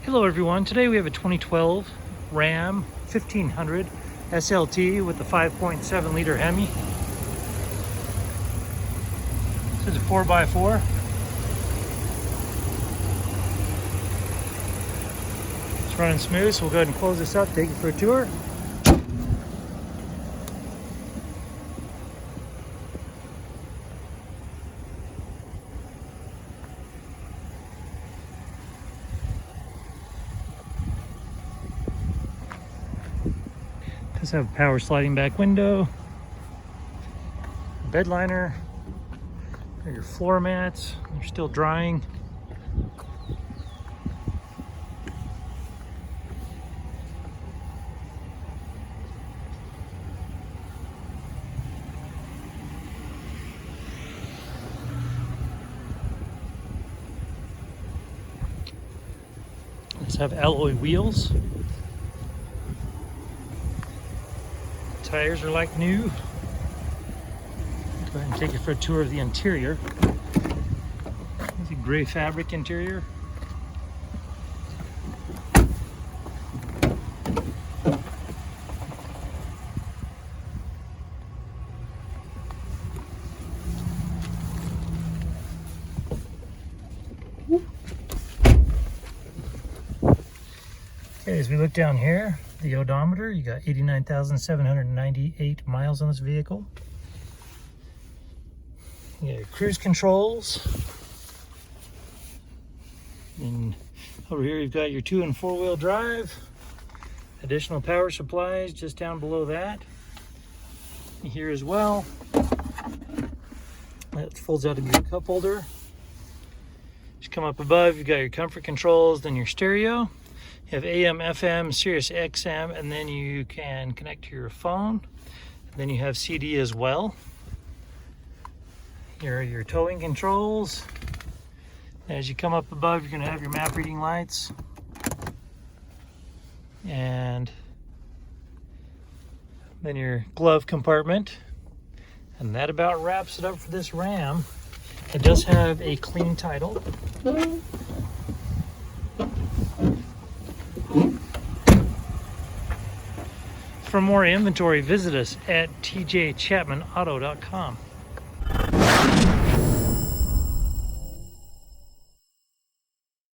Hello everyone, today we have a 2012 Ram 1500 SLT with the 5.7 liter Hemi. This is a 4x4. It's running smooth, so we'll go ahead and close this up, take it for a tour. Does have a power sliding back window, Bedliner, your floor mats, they're still drying. Let's have alloy wheels. Tires are like new. Go ahead and take you for a tour of the interior. It's a gray fabric interior. Okay, as we look down here, the odometer, you got 89,798 miles on this vehicle. You got your cruise controls. And over here you've got your 2- and 4-wheel drive. Additional power supplies just down below that. Here as well. That folds out to be a cup holder. Just come up above, you've got your comfort controls, then your stereo. You have AM, FM, Sirius XM, and then you can connect to your phone. And then you have CD as well. Here are your towing controls. As you come up above, you're going to have your map reading lights. And then your glove compartment. And that about wraps it up for this Ram. It does have a clean title. For more inventory, visit us at tjchapmanauto.com.